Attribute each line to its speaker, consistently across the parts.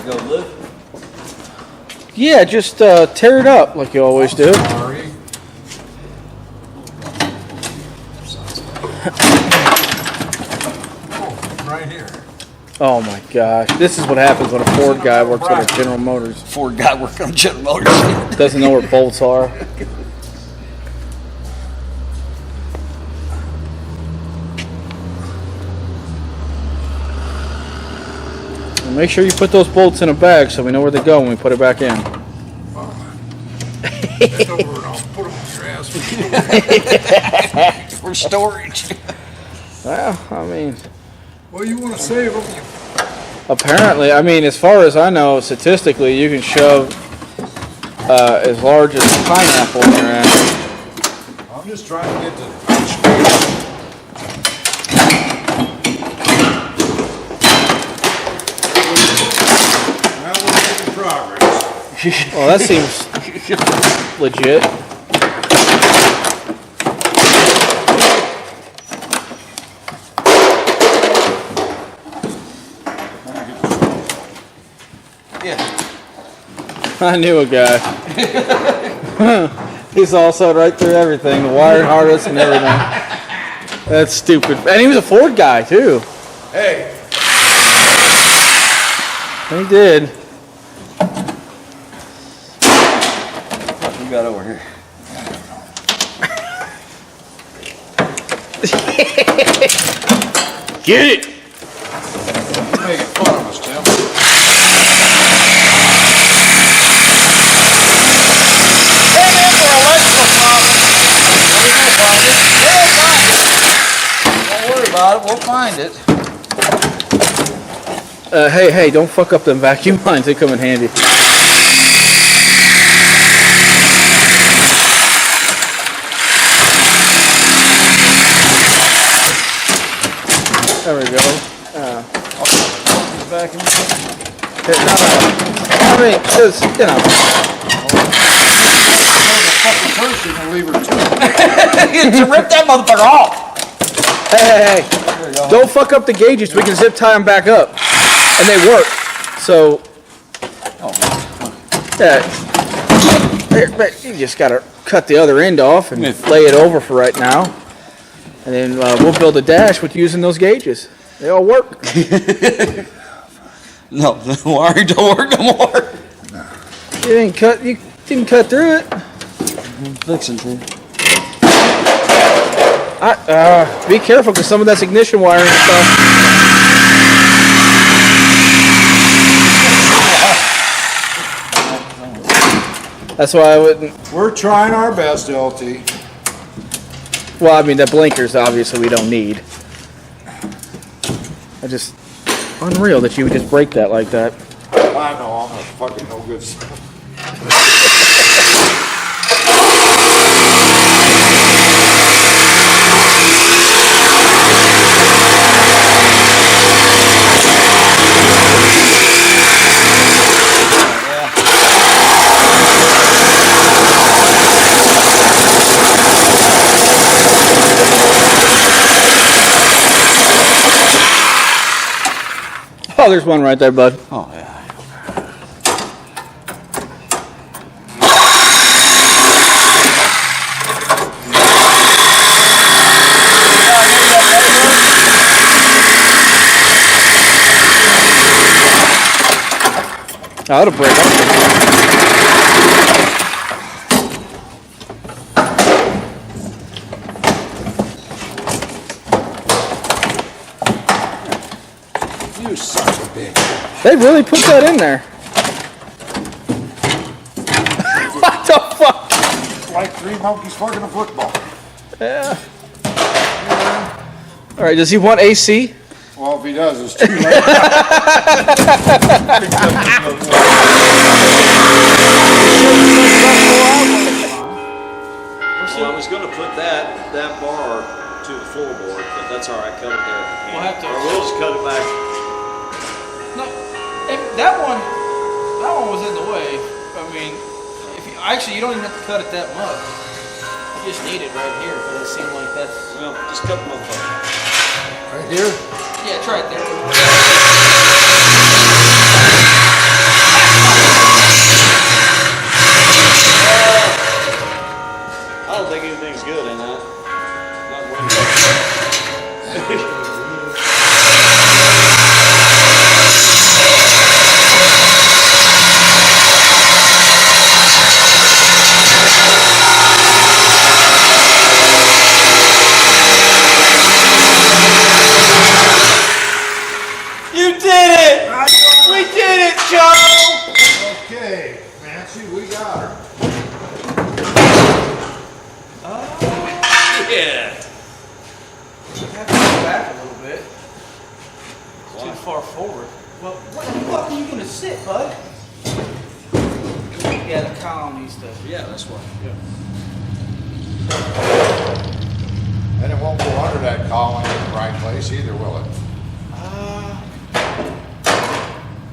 Speaker 1: Go look.
Speaker 2: Yeah, just tear it up like you always do.
Speaker 3: Sorry. Oh, right here.
Speaker 2: Oh my gosh, this is what happens when a Ford guy works at a General Motors.
Speaker 1: Ford guy working on General Motors.
Speaker 2: Doesn't know where bolts are. And make sure you put those bolts in a bag so we know where they go when we put it back in.
Speaker 3: Bend over and I'll put them in your ass.
Speaker 1: For storage.
Speaker 2: Well, I mean,
Speaker 3: Well, you want to save them.
Speaker 2: apparently, I mean, as far as I know, statistically, you can shove as large as a pineapple in your ass.
Speaker 3: I'm just trying to get to Well, we're making progress.
Speaker 2: Well, that seems legit.
Speaker 1: Yeah.
Speaker 2: I knew a guy. He's also right through everything, the wire harness and everything. That's stupid. And he was a Ford guy, too.
Speaker 3: Hey,
Speaker 2: He did.
Speaker 1: What we got over here?
Speaker 2: Get it!
Speaker 3: you're making fun of us, Tim.
Speaker 1: Came in for electrical problem. We'll find it. Don't worry about it. We'll find it.
Speaker 2: Hey, don't fuck up them vacuum lines. They come in handy. There we go.
Speaker 1: Back in the
Speaker 2: I mean, just, you know.
Speaker 3: Fucking person and leave her too.
Speaker 1: To rip that motherfucker off.
Speaker 2: Hey. Don't fuck up the gauges. We can zip tie them back up. And they work. So, yeah. But you just gotta cut the other end off and lay it over for right now. And then we'll build a dash with using those gauges. They all work.
Speaker 1: No, the wire don't work no more.
Speaker 2: You didn't cut through it.
Speaker 1: I'm fixing to.
Speaker 2: Be careful because some of that's ignition wire and stuff. That's why I wouldn't.
Speaker 3: We're trying our best, LT.
Speaker 2: Well, I mean, the blinkers obviously we don't need. I just unreal that you would just break that like that.
Speaker 3: I know, I'm a fucking no good son.
Speaker 2: Oh, there's one right there, bud.
Speaker 1: Oh, yeah.
Speaker 2: Oh, it'll break up.
Speaker 3: You son of a bitch.
Speaker 2: They really put that in there. What the fuck?
Speaker 3: It's like three monkeys fucking a football.
Speaker 2: Yeah. All right, does he want AC?
Speaker 3: Well, if he does, it's too late.
Speaker 4: Well, I was gonna put that bar to the floorboard, but that's all right, cut it there.
Speaker 2: We'll have to-
Speaker 4: Or we'll just cut it back.
Speaker 2: No, that one was in the way. I mean, you don't even have to cut it that much. You just need it right here, but it seemed like that's.
Speaker 4: Well, just cut the motherfucker.
Speaker 3: Right here?
Speaker 2: Yeah, it's right there. far forward. Well, what the fuck are you gonna sit, bud? Yeah, the column needs to.
Speaker 4: Yeah, that's why.
Speaker 2: Yeah.
Speaker 3: And it won't go under that column in the right place either, will it?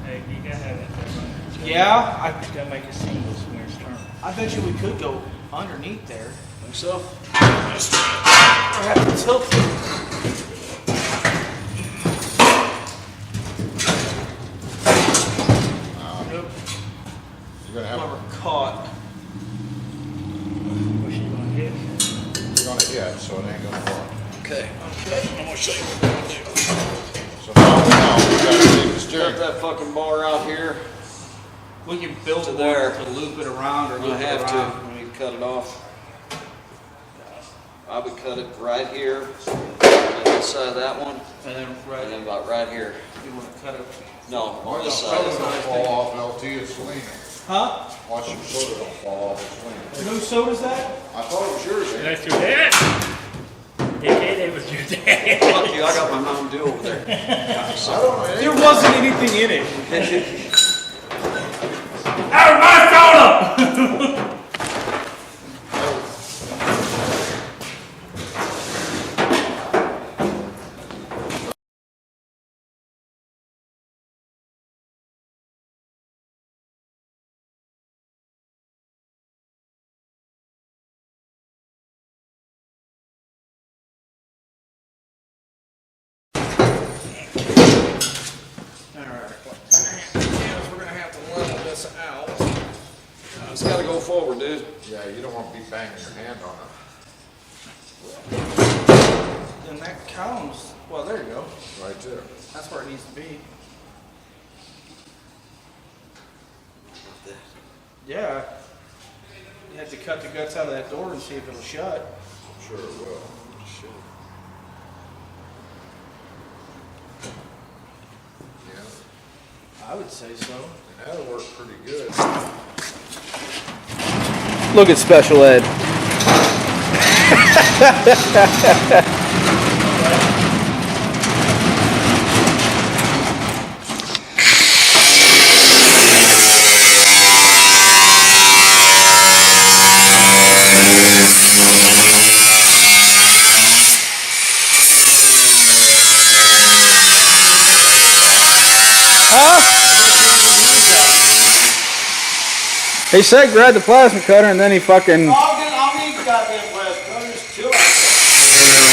Speaker 5: Hey, you gotta have that there,
Speaker 2: Yeah,
Speaker 5: You gotta make it seamless when it's turned.
Speaker 2: I bet you we could go underneath there.
Speaker 4: Think so?
Speaker 2: Or have to tilt it. Nope.
Speaker 3: You're gonna have,
Speaker 2: Never caught.
Speaker 5: What's she gonna hit?
Speaker 3: you're gonna hit, so it ain't gonna work.
Speaker 4: Okay.
Speaker 2: I'm gonna show you what we're gonna do.
Speaker 3: So now we gotta leave the steering.
Speaker 4: Cut that fucking bar out here.
Speaker 2: We can build
Speaker 4: To
Speaker 2: one
Speaker 4: there.
Speaker 2: to loop it around or
Speaker 4: I
Speaker 2: loop it
Speaker 4: have to.
Speaker 2: around.
Speaker 4: I need to cut it off. I would cut it right here, on this side of that one,
Speaker 2: And then
Speaker 4: and then about right here.
Speaker 2: you wanna cut it.
Speaker 4: No, on this
Speaker 3: Watch
Speaker 4: side.
Speaker 3: your soda don't fall off, LT, it's leaning.
Speaker 2: Huh?
Speaker 3: Watch your soda don't fall off, it's leaning.
Speaker 2: Whose soda's that?
Speaker 3: I thought it was yours, eh?
Speaker 5: That's your dad? Dickhead, it was your dad.
Speaker 4: Fuck you, I got my Mountain Dew over there.
Speaker 3: I don't know,
Speaker 2: There wasn't anything in it.
Speaker 5: That was my soda!
Speaker 2: Alright. We're gonna have to level this out.
Speaker 4: It's gotta go forward, dude.
Speaker 3: yeah, you don't wanna be banging your hand on it.
Speaker 2: And that column's, well, there you go.
Speaker 3: Right there.
Speaker 2: That's where it needs to be. Yeah. You have to cut the guts out of that door and see if it'll shut.
Speaker 3: I'm sure it will. Shit. Yeah,
Speaker 2: I would say so.
Speaker 3: and that'll work pretty good.
Speaker 1: Look at special ed. He said grab the plasma cutter and then he fucking.
Speaker 2: I'll need goddamn glass cutters. Chill out.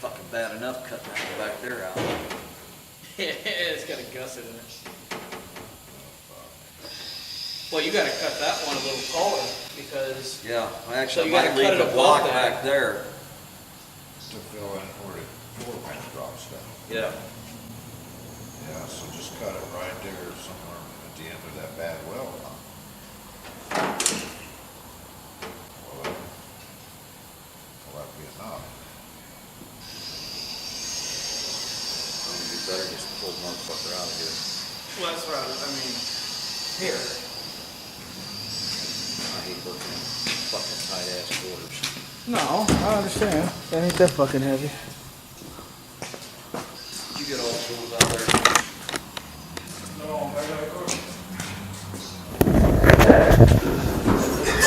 Speaker 4: Fucking bad enough cutting that back there out.
Speaker 2: Yeah, it's got a gusset in it. Well, you gotta cut that one a little taller because
Speaker 4: Yeah, I
Speaker 2: So
Speaker 4: actually
Speaker 2: you
Speaker 4: might
Speaker 2: gotta
Speaker 4: leave
Speaker 2: cut it
Speaker 4: the
Speaker 2: above
Speaker 4: block
Speaker 2: that.
Speaker 4: back there.
Speaker 3: To fill in where the floor pan drops down.
Speaker 4: Yeah.
Speaker 3: Yeah, so just cut it right there somewhere at the end of that bad well, huh? Well, that'd be enough.
Speaker 4: It'd be better just pull the motherfucker out of here.
Speaker 2: well, that's right. I mean, here.
Speaker 4: I hate working in fucking tight ass quarters.
Speaker 2: No, I understand. That ain't that fucking heavy.
Speaker 4: Did you get all the tools out there?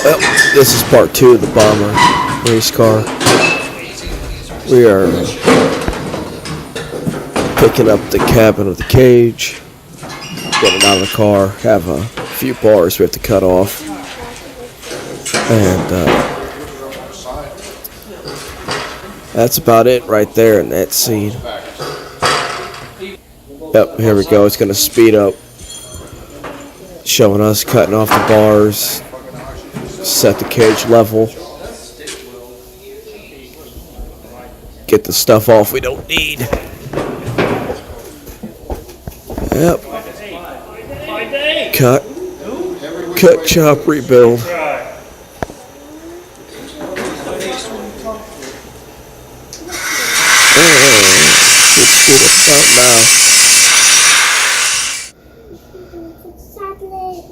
Speaker 6: Well, this is part 2 of the bomber race car. We are picking up the cabin of the cage, getting out of the car, have a few bars we have to cut off, and that's about it right there in that scene. Yep, here we go. It's going to speed up, showing us cutting off the bars, set the cage level, get the stuff off we don't need. Yep. Cut, chop, rebuild.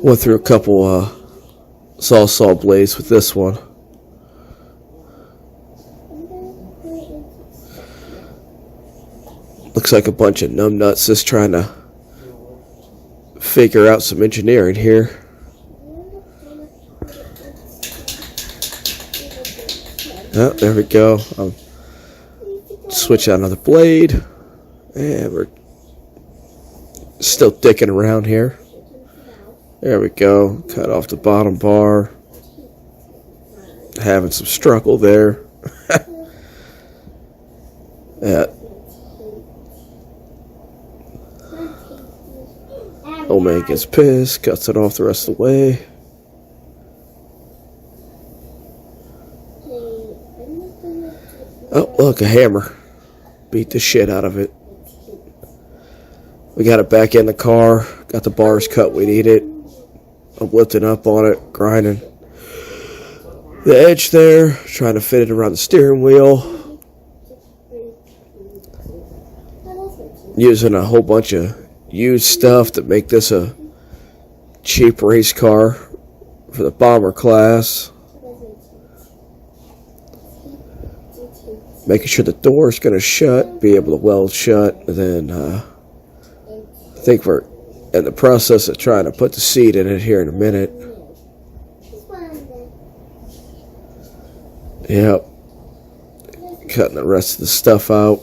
Speaker 6: Went through a couple saw blades with this one. Looks like a bunch of numbnuts just trying to figure out some engineering here. Oh, there we go. I'll switch out another blade. And we're still dicking around here. There we go. Cut off the bottom bar. Having some struggle there. Yeah. Old man gets pissed. Cuts it off the rest of the way. Oh, look, a hammer. Beat the shit out of it. We got it back in the car. Got the bars cut. We need it. I'm lifting up on it, grinding the edge there, trying to fit it around the steering wheel. Using a whole bunch of used stuff to make this a cheap race car for the bomber class. Making sure the door's going to shut, be able to weld shut, and then I think we're in the process of trying to put the seat in it here in a minute. Yep. Cutting the rest of the stuff out.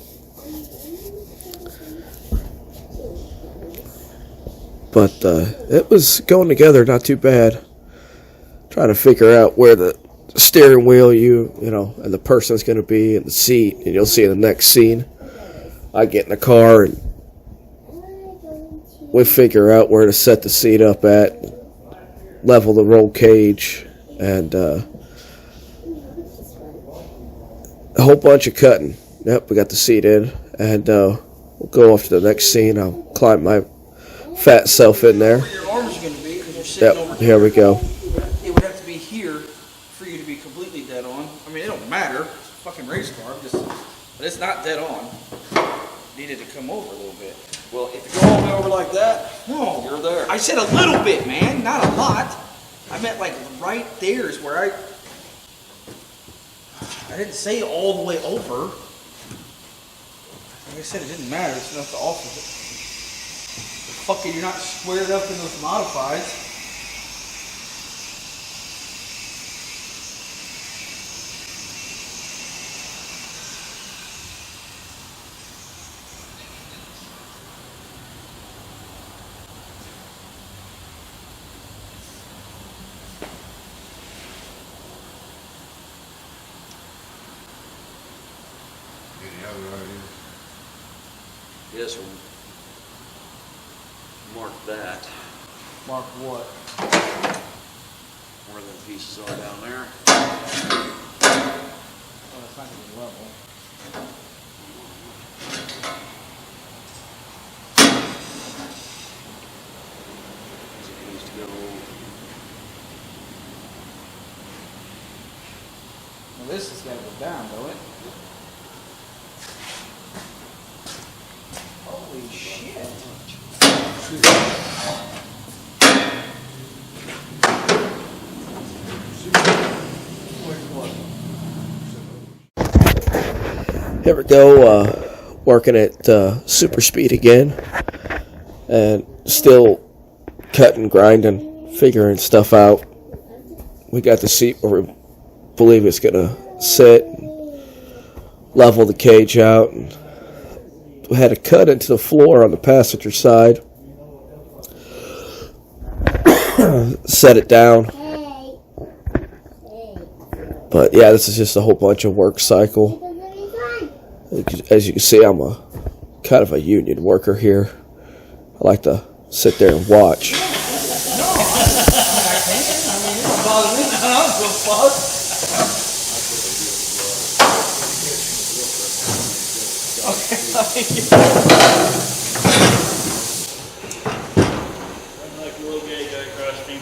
Speaker 6: But it was going together not too bad. Trying to figure out where the steering wheel and the person's going to be in the seat. And you'll see in the next scene. I get in the car and we figure out where to set the seat up at, level the roll cage, and a whole bunch of cutting. Yep, we got the seat in, and we'll go off to the next scene. I'll climb my fat self in there.
Speaker 2: Where your arms are going to be, because you're sitting over
Speaker 6: here we go.
Speaker 2: It would have to be here for you to be completely dead on. I mean, it don't matter. It's a fucking race car, but it's not dead on. Needed to come over a little bit.
Speaker 4: Well, if you go all the way over like that,
Speaker 2: No,
Speaker 4: you're there.
Speaker 2: I said a little bit, man, not a lot. I meant like right there is where I didn't say all the way over. Like I said, it didn't matter. It's enough to offer it. Fucking, you're not squared up in those modifieds.
Speaker 3: Any other ideas?
Speaker 4: Yes, we'll mark that.
Speaker 2: Mark what?
Speaker 4: Where the pieces are down there.
Speaker 2: Oh, it's not gonna be level.
Speaker 4: It needs to go.
Speaker 2: Well, this has got to go down, don't it? Holy shit.
Speaker 6: Here we go, working at super speed again, and still cutting, grinding, figuring stuff out. We got the seat where we believe it's gonna sit, level the cage out, and we had a cut into the floor on the passenger side. Set it down. But yeah, this is just a whole bunch of work cycle. As you can see, I'm a kind of a union worker here. I like to sit there and watch.
Speaker 2: painting. I mean, it don't bother me. I don't give a fuck. Okay.
Speaker 5: I'm like a little gay guy across me.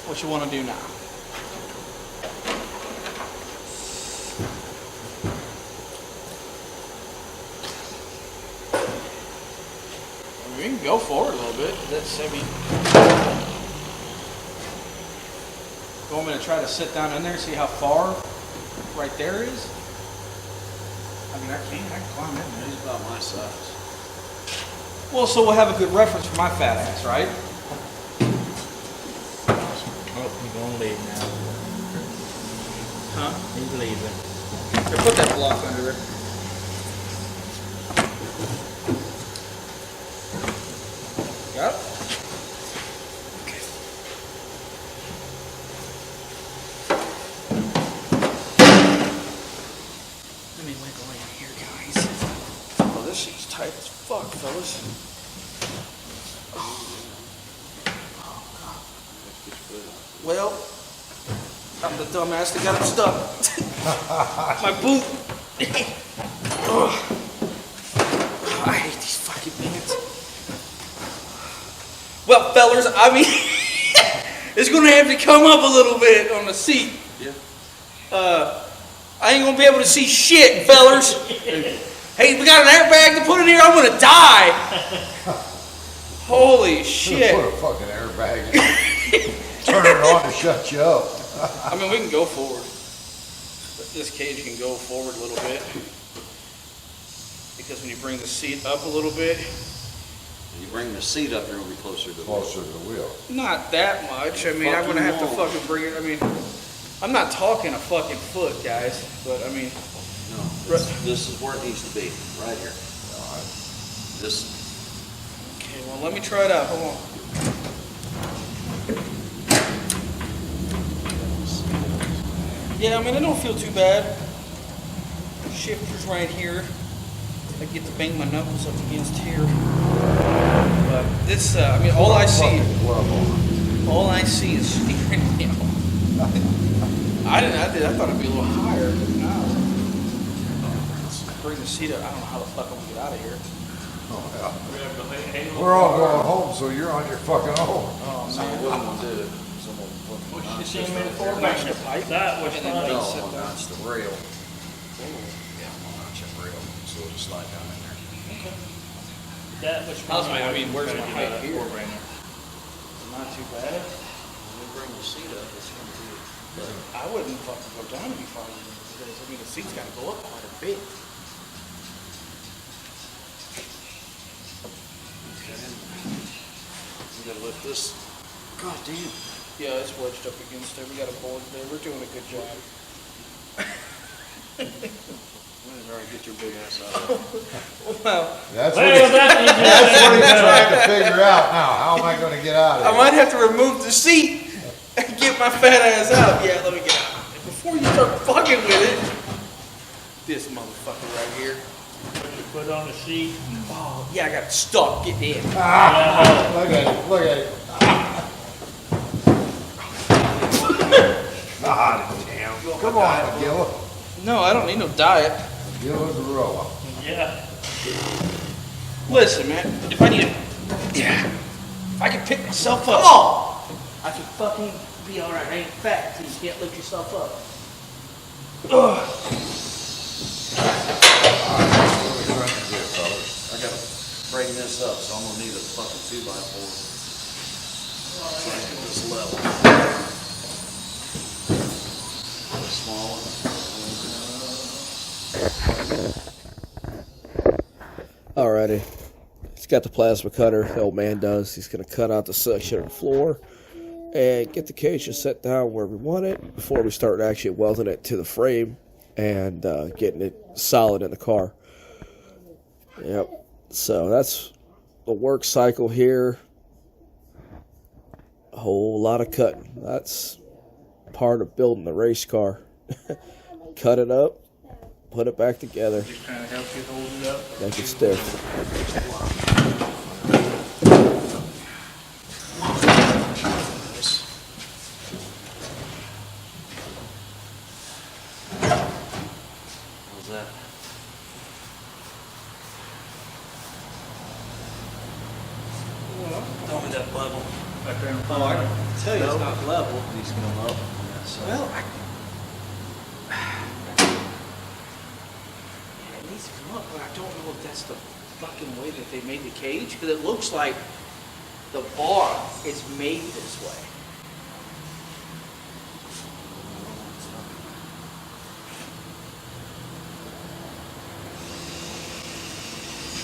Speaker 2: What you want to do now? I mean, we can go forward a little bit. That's, I mean, you want me to try to sit down in there and see how far right there is? I mean, I can climb in there.
Speaker 4: He's about my size.
Speaker 2: Well, so we'll have a good reference for my fat ass, right?
Speaker 5: Oh, you're gonna leave now.
Speaker 2: Huh?
Speaker 5: He's leaving.
Speaker 2: Here, put that block under there. Got it? Let me wiggle in here, guys. Oh, this shit's tight as fuck, fellas. Well, I'm the dumbass that got him stuck. My boot. Ugh. I hate these fucking pants. Well, fellers, I mean, it's gonna have to come up a little bit on the seat.
Speaker 4: Yeah.
Speaker 2: I ain't gonna be able to see shit, fellers. Hey, we got an airbag to put in here. I'm gonna die. Holy shit.
Speaker 3: Put a fucking airbag in. Turn it on to shut you up.
Speaker 2: I mean, we can go forward. This cage can go forward a little bit. Because when you bring the seat up a little bit,
Speaker 4: You bring the seat up, you're gonna be closer to the
Speaker 3: Closer to the wheel.
Speaker 2: not that much. I mean, I'm gonna have to fucking bring it. I mean, I'm not talking a fucking foot, guys. But I mean,
Speaker 4: No, this is where it needs to be, right here. This,
Speaker 2: okay, well, let me try it out. Hold on. Yeah, I mean, it don't feel too bad. Shifter's right here. I get to bang my knuckles up against here. But this, I mean, all I see is steering wheel. I thought it'd be a little higher, but no. Bring the seat up. I don't know how the fuck I'm gonna get out of here.
Speaker 3: Oh, yeah. We're all going home, so you're on your fucking own.
Speaker 2: Oh
Speaker 4: so
Speaker 2: man.
Speaker 4: what I'm gonna do, is I'm gonna
Speaker 5: What
Speaker 4: fucking
Speaker 5: you see him in
Speaker 4: notch
Speaker 5: for?
Speaker 4: this
Speaker 2: Notch the pipe.
Speaker 5: That was
Speaker 2: And then
Speaker 5: fun.
Speaker 2: base
Speaker 4: No,
Speaker 2: it
Speaker 4: I'm
Speaker 2: down.
Speaker 4: gonna notch the rail. Yeah, I'm gonna notch that rail, so it'll just slide down in there.
Speaker 5: That was
Speaker 2: How's my- I mean, where's
Speaker 5: Gotta
Speaker 2: my
Speaker 5: do
Speaker 2: height
Speaker 5: that
Speaker 2: here?
Speaker 5: for right now.
Speaker 2: Not too bad.
Speaker 4: When we bring the seat up, it's gonna be,
Speaker 2: I wouldn't fucking go down any farther than this. I mean, the seat's gotta go up quite a bit.
Speaker 4: we gotta lift this. God damn.
Speaker 2: Yeah, it's wedged up against there. We got a board there. We're doing a good job.
Speaker 4: We didn't already get your big ass out of
Speaker 2: Well,
Speaker 3: That's
Speaker 5: Well,
Speaker 3: what he's
Speaker 5: that means
Speaker 3: trying to figure out now. How am I going to get out
Speaker 2: I
Speaker 3: of
Speaker 2: might
Speaker 3: here?
Speaker 2: have to remove the seat and get my fat ass out. Yeah, let me get out. Before you start fucking with it, this motherfucker right here.
Speaker 5: Put on the seat.
Speaker 2: Oh, yeah, I got it stuck. Get in.
Speaker 3: Look at it. Look at it. God damn. Come on, Gilla.
Speaker 2: No, I don't need no diet.
Speaker 3: Gilla Gorilla.
Speaker 5: Yeah.
Speaker 2: Listen, man, if I need it, yeah, if I can pick myself up, come on, I can fucking be all right. I ain't fat so you can't lift yourself up.
Speaker 3: What are we trying to do, fellas?
Speaker 4: I gotta bring this up, so I'm gonna need a fucking 2x4. So I can get this level. Small one.
Speaker 6: Alrighty. He's got the plasma cutter, the old man does. He's going to cut out the section of the floor and get the cage to set down where we want it before we start actually welding it to the frame and getting it solid in the car. Yep. So that's the work cycle here. A whole lot of cutting. That's part of building the race car. Cut it up, put it back together,
Speaker 5: Just trying to help you hold it up.
Speaker 6: make it stiff.
Speaker 2: Oh, I can tell you it's not level.
Speaker 4: These come up.
Speaker 2: Well, it needs to come up, but I don't know if that's the fucking way that they made the cage, because it looks like the bar is made this way.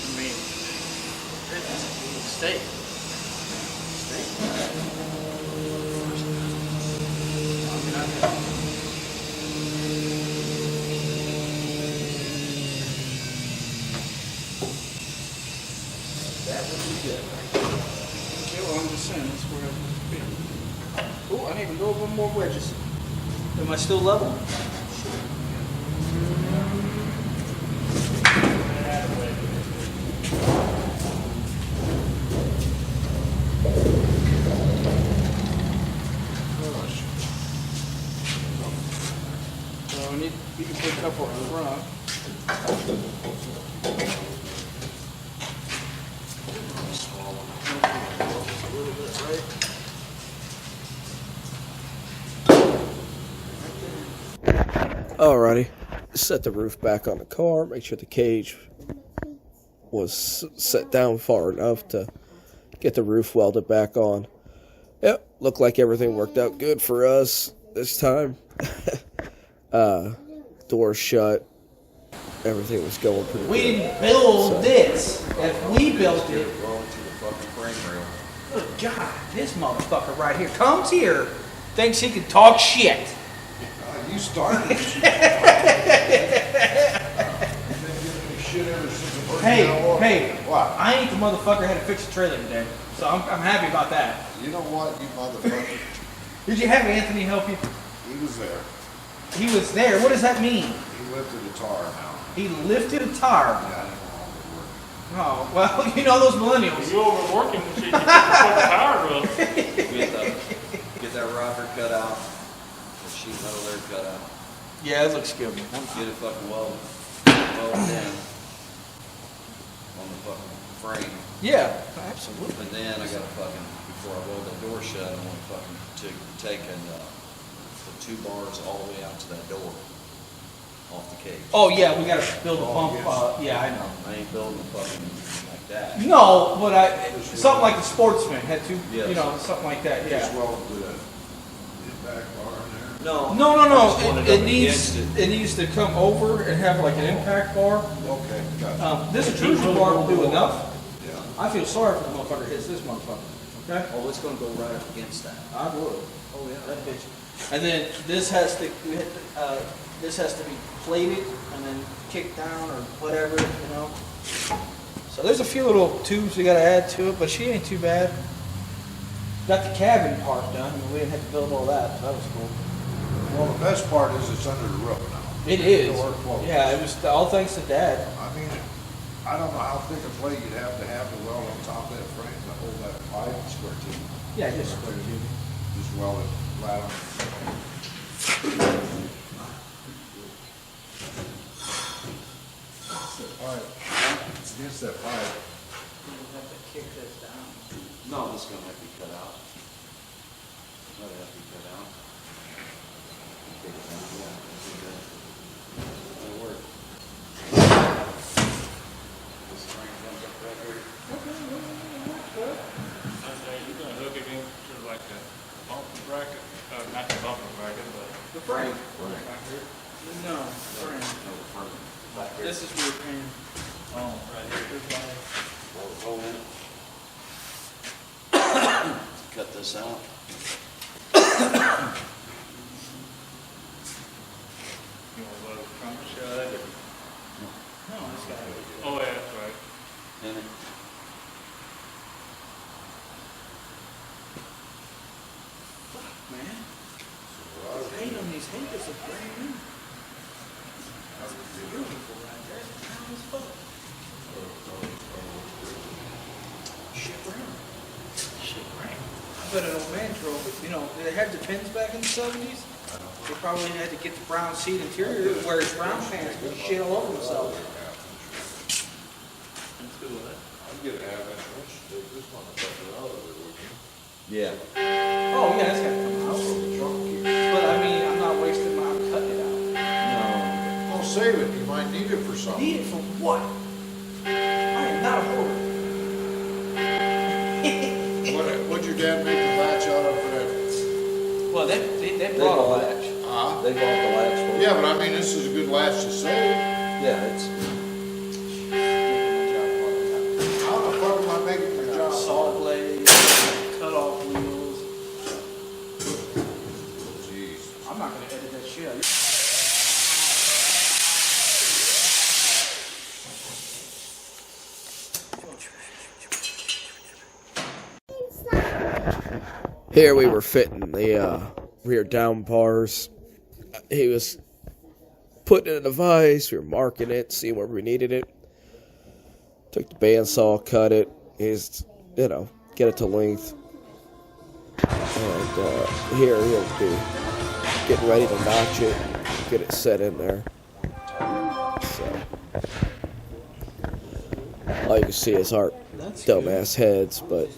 Speaker 2: I mean, it's a mistake.
Speaker 4: That would be good.
Speaker 2: Okay, well, I'm just saying, that's where I would be. Oh, I need to go over more wedges. Am I still level? So I need, you can put a couple in front.
Speaker 6: Alrighty, set the roof back on the car, make sure the cage was set down far enough to get the roof welded back on. Yep, looked like everything worked out good for us this time. Door shut, everything was going pretty
Speaker 2: We
Speaker 6: good.
Speaker 2: didn't build this. If we built
Speaker 4: Get
Speaker 2: it,
Speaker 4: it rolling to the fucking frame rail.
Speaker 2: good God, this motherfucker right here comes here, thinks he can talk shit.
Speaker 3: You started. You've been giving me shit ever since the first
Speaker 2: Hey,
Speaker 3: day I walked.
Speaker 2: hey,
Speaker 3: What?
Speaker 2: I ain't the motherfucker had to fix the trailer today, so I'm happy about that.
Speaker 3: You know what, you motherfucker?
Speaker 2: Did you have Anthony help you?
Speaker 3: He was there.
Speaker 2: He was there. What does that mean?
Speaker 3: He lifted the tar now.
Speaker 2: He lifted a tire.
Speaker 3: Yeah, I didn't know how
Speaker 2: Oh, well, you know those millennials.
Speaker 5: You overworking and shit, you put the fucking power up.
Speaker 4: Get that rocker cut out, the sheet metal there cut out.
Speaker 2: Yeah, it looks good.
Speaker 4: Get it fucking welded in on the fucking frame.
Speaker 2: Yeah, absolutely.
Speaker 4: And then I gotta fucking, before I weld that door shut, I want fucking to take and, put 2 bars all the way out to that door, off the cage.
Speaker 2: Oh, yeah, we gotta build a pump. Yeah, I know.
Speaker 4: I ain't building a fucking like that.
Speaker 2: No, but something like the Sportsman had to,
Speaker 4: Yes.
Speaker 2: you know, something like that,
Speaker 3: Just
Speaker 2: yeah.
Speaker 3: welded the impact bar in there.
Speaker 4: No.
Speaker 2: No,
Speaker 4: I just wanted
Speaker 2: it
Speaker 4: up
Speaker 2: needs,
Speaker 4: against
Speaker 2: it needs to come over and have like an impact bar.
Speaker 3: Okay, gotcha.
Speaker 2: This intrusion bar will do enough.
Speaker 3: Yeah.
Speaker 2: I feel sorry for the motherfucker hits this motherfucker, okay?
Speaker 4: Oh, it's gonna go right up against that.
Speaker 2: I would.
Speaker 4: Oh, yeah.
Speaker 2: That bitch. And then this has to, this has to be plated and then kicked down or whatever, you know? So there's a few little tubes we gotta add to it, but she ain't too bad. Got the cabin part done, and we didn't have to build all that, so that was cool.
Speaker 3: Well, the best part is it's under the roof now.
Speaker 2: It is.
Speaker 3: It'll work well.
Speaker 2: Yeah, it was all thanks to Dad.
Speaker 3: I mean, I don't know how thick a plate you'd have to weld on top of that frame to hold that pipe square tube.
Speaker 2: Yeah, just square tube.
Speaker 3: Just weld it flat on. Alright, it's against that pipe.
Speaker 2: You have to kick this down.
Speaker 4: No, this is gonna have to be cut out. That'll have to be cut out. Take it down, yeah, that's good. That'll work. This frame comes up right here.
Speaker 5: Okay, you're gonna hook it into like a bumper bracket, not the bumper bracket, but.
Speaker 2: The frame.
Speaker 4: Right.
Speaker 2: No, frame.
Speaker 4: No, the frame. Back here.
Speaker 2: This is where you're paying.
Speaker 5: Oh, right here.
Speaker 2: There's my-
Speaker 4: Roll in it. Cut this out.
Speaker 5: You want to load the front shut?
Speaker 2: No, it's got to.
Speaker 5: Oh, yeah, that's right.
Speaker 4: In it.
Speaker 2: Man. Paint on these hinges are brand new. That's beautiful right there. It's brown as fuck. Shit brown. Shit brown. I bet an old man drove it. You know, did they have the pins back in the 70s? They probably had to get the brown seat interior, wear his brown pants, but shit all over himself.
Speaker 5: Let's do that.
Speaker 3: I'd get a half inch wrench to take this motherfucker out of it, would you?
Speaker 1: Yeah.
Speaker 2: Oh yeah, that's gotta come out. But I mean, I'm not wasting my time cutting it out.
Speaker 1: No.
Speaker 3: Well, save it, you might need it for something.
Speaker 2: Need it for what? I am not a hoarder.
Speaker 3: What'd your dad make the latch out of for that?
Speaker 2: Well, they brought a
Speaker 1: bought it.
Speaker 2: latch.
Speaker 1: They bought the latch for it.
Speaker 3: Yeah, but I mean, this is a good latch to save.
Speaker 1: Yeah, it's.
Speaker 3: How the fuck am I making your job?
Speaker 2: Saw blades, cut off wheels.
Speaker 3: Jeez.
Speaker 2: I'm not gonna edit that shit out.
Speaker 6: Here we were fitting the rear down bars. He was putting in a device. We were marking it, seeing where we needed it. Took the bandsaw, cut it. Is get it to length. And here he'll be getting ready to notch it, get it set in there. So all you can see is our dumbass heads, but.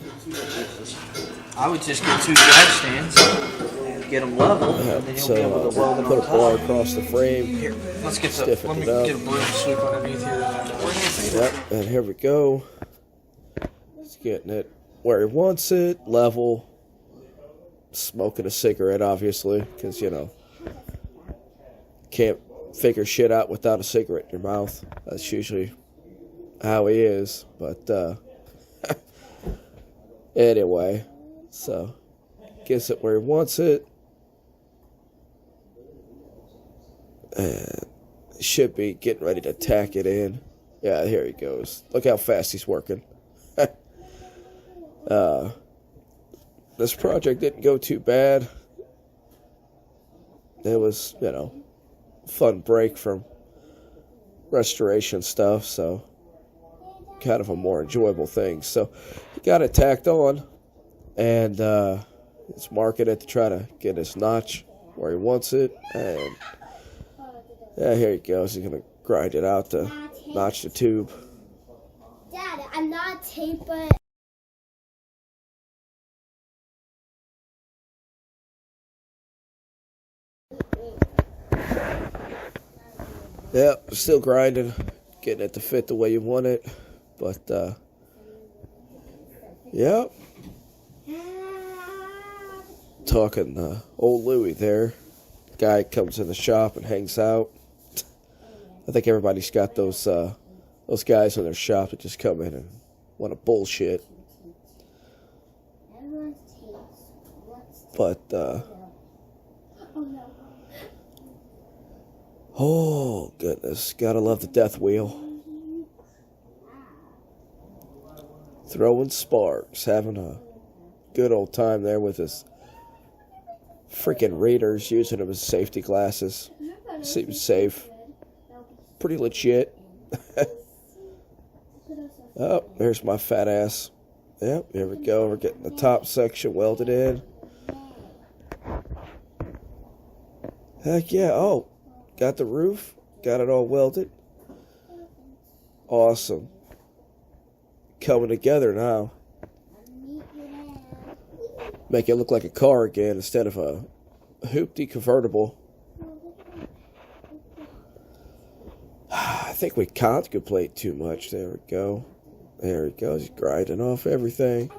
Speaker 2: I would just get 2 jack stands, get them level, and then you'll be able to weld it
Speaker 6: put
Speaker 2: on
Speaker 6: a bar
Speaker 2: top.
Speaker 6: across the frame.
Speaker 2: Here, let's get
Speaker 6: Stiffen
Speaker 2: let me
Speaker 6: it up.
Speaker 2: get a broom sweep underneath here.
Speaker 6: Yep, and here we go. He's getting it where he wants it, level. Smoking a cigarette, obviously, because, can't figure shit out without a cigarette in your mouth. That's usually how he is, but, anyway, so, gets it where he wants it, and should be getting ready to tack it in. Yeah, here he goes. Look how fast he's working. This project didn't go too bad. It was, fun break from restoration stuff, so kind of a more enjoyable thing. So he got it tacked on, and it's marking it to try to get his notch where he wants it. And yeah, here he goes. He's gonna grind it out to notch the tube.
Speaker 7: Dad, I'm not tape, but.
Speaker 6: Yep, still grinding, getting it to fit the way you want it, but yep. Talking old Louie there, guy comes in the shop and hangs out. I think everybody's got those guys in their shop that just come in and want to bullshit. But oh, goodness. Gotta love the death wheel. Throwing sparks. Having a good old time there with his freaking readers. Using them as safety glasses. Seems safe. Pretty legit. Oh, there's my fat ass. Yep, here we go. We're getting the top section welded in. Heck yeah. Oh. Got the roof, got it all welded. Awesome. Coming together now. Make it look like a car again instead of a hoopty convertible. I think we contemplate too much. There we go. There he goes. He's grinding off everything.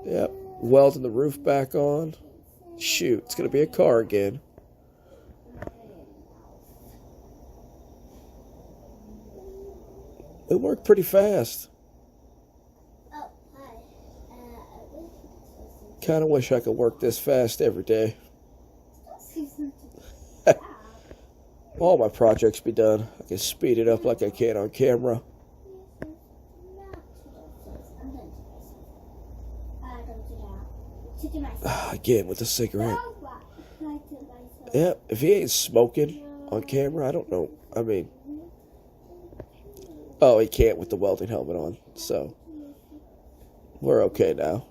Speaker 6: Yep. Welding the roof back on. Shoot, it's going to be a car again. It worked pretty fast.
Speaker 7: Oh, hi.
Speaker 6: Kind of wish I could work this fast every day. All my projects be done. I can speed it up like I can on camera. Again with a cigarette. Yep, if he ain't smoking on camera, I don't know. I mean, oh, he can't with the welding helmet on, so we're okay now.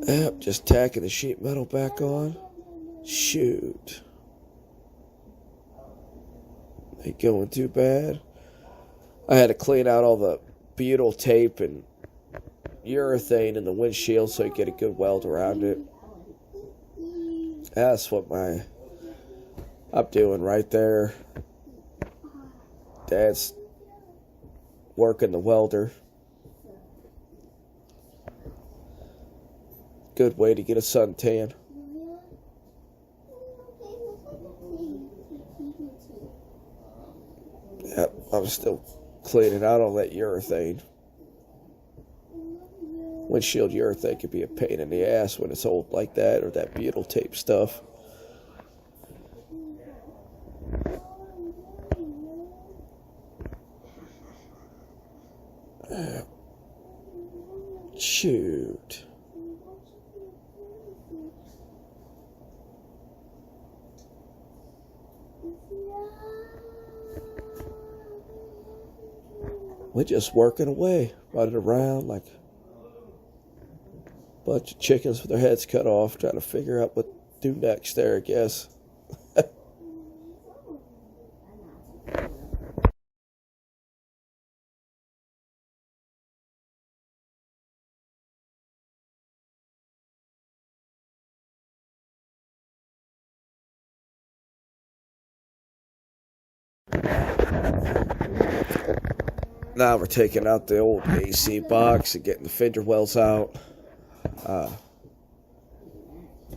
Speaker 6: Yep, just tacking the sheet metal back on. Shoot. ain't going too bad. I had to clean out all the butyl tape and urethane in the windshield so you get a good weld around it. That's what I'm doing right there. Dad's working the welder. Good way to get a suntan. Yep, I'm still cleaning out all that urethane. Windshield urethane can be a pain in the ass when it's old like that, or that butyl tape stuff. Shoot. We're just working away, running around like a bunch of chickens with their heads cut off, trying to figure out what to do next there, I guess. Now we're taking out the old AC box and getting the fender wells out.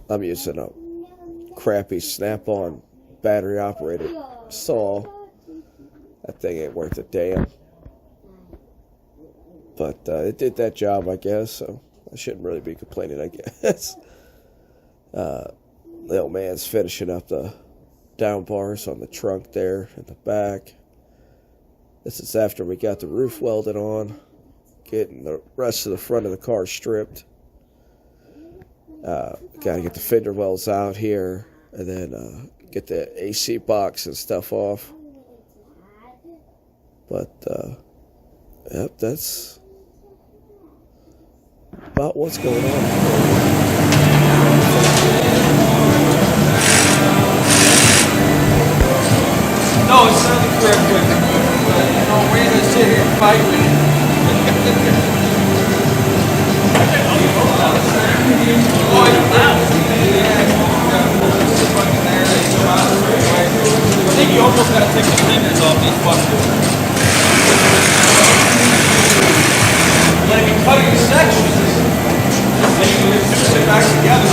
Speaker 6: I'm using a crappy snap-on battery-operated saw. That thing ain't worth a damn. But it did that job, I guess, so I shouldn't really be complaining, I guess. The old man's finishing up the down bars on the trunk there in the back. This is after we got the roof welded on, getting the rest of the front of the car stripped. Got to get the fender wells out here, and then get the AC box and stuff off. But, yep, that's about what's going on.
Speaker 2: No, it's not the correct way to do it. But, we're going to sit here and fight with it. I think you almost got to take the fingers off these fuckers. But if you cut your sections, then you can fix it back together.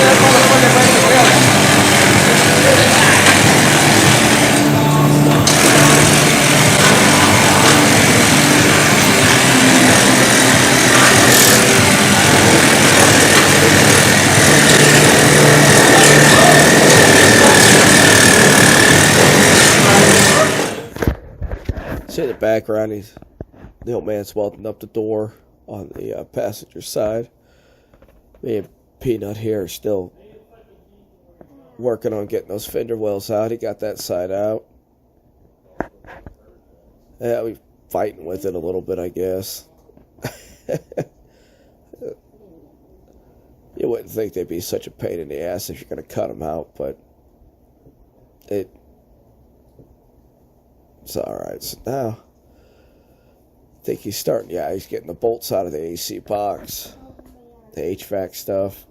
Speaker 2: That motherfucker right together.
Speaker 6: See in the background, the old man's welding up the door on the passenger side. Me and Peanut here are still working on getting those fender wells out. He got that side out. Yeah, we're fighting with it a little bit, I guess. You wouldn't think they'd be such a pain in the ass if you're going to cut them out, but it's alright. So now, I think he's starting, he's getting the bolts out of the AC box, the HVAC stuff.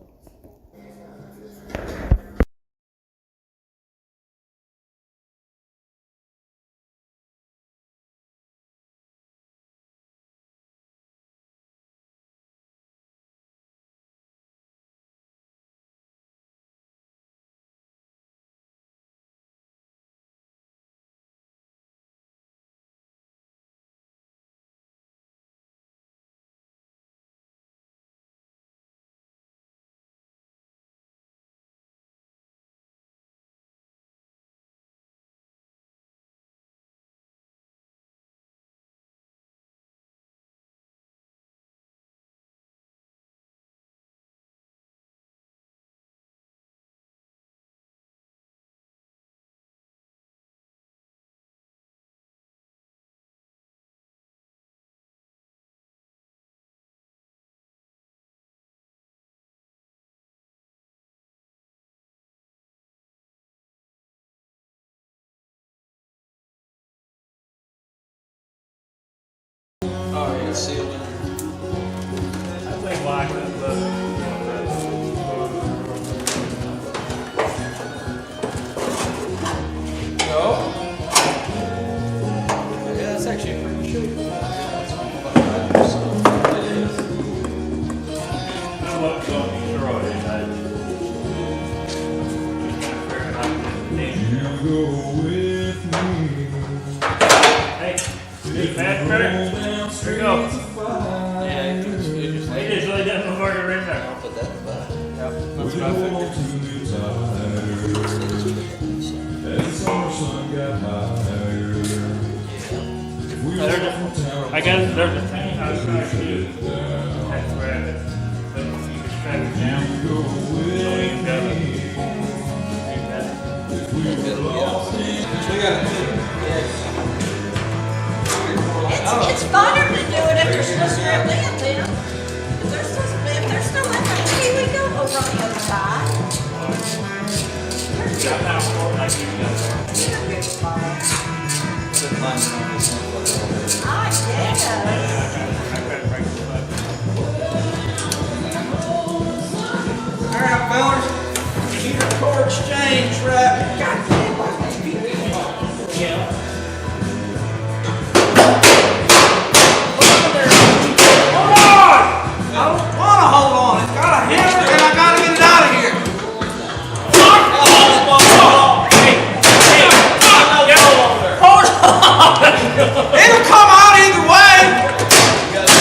Speaker 5: Hey, Matt, here you go.
Speaker 2: Yeah, you just
Speaker 5: He just laid that motherfucker in there.
Speaker 1: I'll put that in the back.
Speaker 2: Yep, that's what I figured.
Speaker 5: I guess there's a thing I was trying to do. That's where it is. So you can strap it down. So you got it.
Speaker 8: It's funner to do it if they're still strapped in, then. If they're still in there, here we go over on the other side.
Speaker 5: Got now for like you got there.
Speaker 8: You're good, Bob.
Speaker 1: Put mine on this one.
Speaker 8: I guess.
Speaker 5: I better break the button.
Speaker 2: All right, fellas. Heater core exchange, right?
Speaker 8: God damn, why they beat me?
Speaker 2: Yeah. I don't want to hold on. It's got a hammer and I got to get it out of here. It'll come out either way.
Speaker 1: You gotta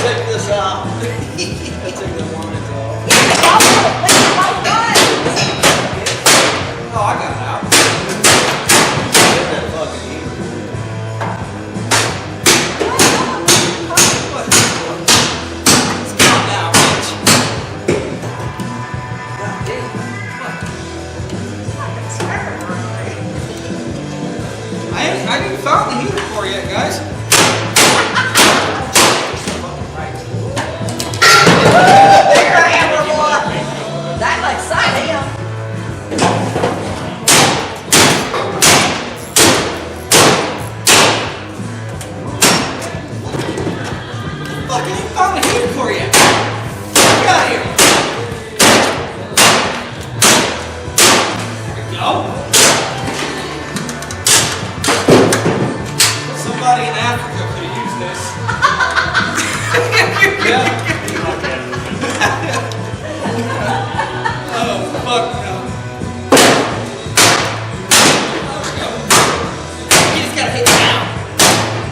Speaker 1: take this out. Take the lines off.
Speaker 2: Oh, I got it out.
Speaker 1: Get that fucking heater.
Speaker 2: It's gone now, bitch. I haven't found the heater core yet, guys.
Speaker 8: That like side him.
Speaker 2: Fuck, I ain't found the heater core yet. Get out of here. There we go. Somebody in Africa could have used this. Yeah. Oh, fuck no. You just gotta hit it down.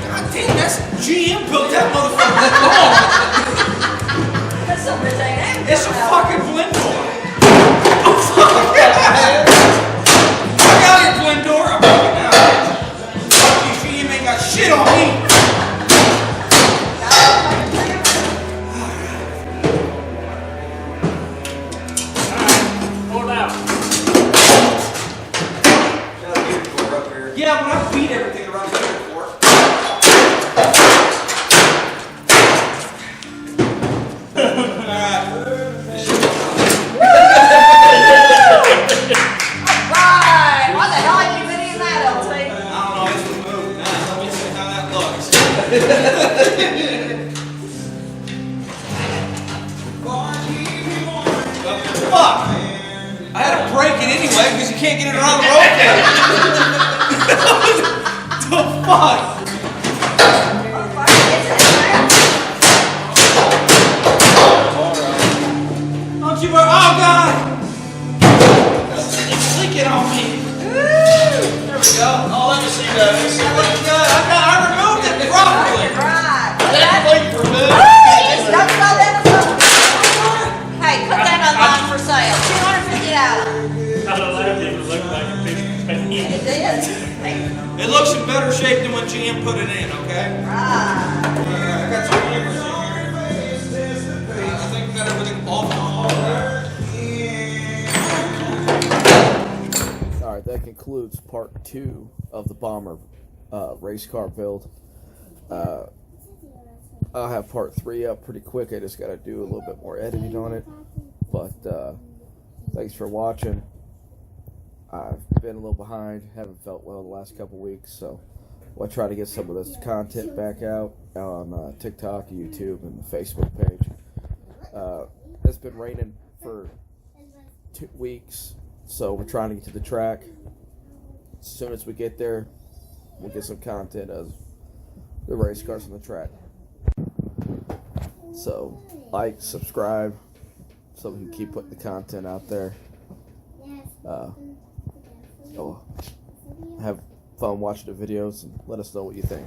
Speaker 2: God damn, that's GM built that motherfucker.
Speaker 8: That's some retained.
Speaker 2: It's a fucking blend door. Oh, fuck. I got your blend door. I'm fucking out. Fuck you, GM ain't got shit on me.
Speaker 5: Pull it out.
Speaker 1: Got a heater core up here.
Speaker 2: Yeah, but I beat everything around here before.
Speaker 8: Right. What the hell have you been in that, LT?
Speaker 2: I don't know, it's removed now. Let me see how that looks. Fuck! I had to break it anyway because you can't get it around the road there. The fuck?
Speaker 8: Motherfucker, it's in there.
Speaker 2: Don't you worry. Oh, God! It's leaking on me. There we go.
Speaker 1: Oh, let me see that. Let me see
Speaker 2: That
Speaker 1: that.
Speaker 2: looks good. I removed it properly.
Speaker 8: Right.
Speaker 1: That's like for me.
Speaker 8: Jeez, don't throw that in the Hey, put that online for sale. $250.
Speaker 5: How the last thing was looking like a big penny.
Speaker 8: It did. Hey,
Speaker 2: It looks in better shape than when GM put it in, okay?
Speaker 8: right.
Speaker 2: I got some papers in here. I think we got everything off the wall there.
Speaker 6: Alright, that concludes part 2 of the Bomber race car build. I'll have part 3 up pretty quick. I just got to do a little bit more editing on it. But thanks for watching. I've been a little behind. Haven't felt well the last couple weeks. So we'll try to get some of this content back out on TikTok, YouTube, and the Facebook page. It's been raining for 2 weeks. So we're trying to get to the track. As soon as we get there, we'll get some content of the race cars on the track. So, like, subscribe, so we can keep putting the content out there. Have fun watching the videos and let us know what you think.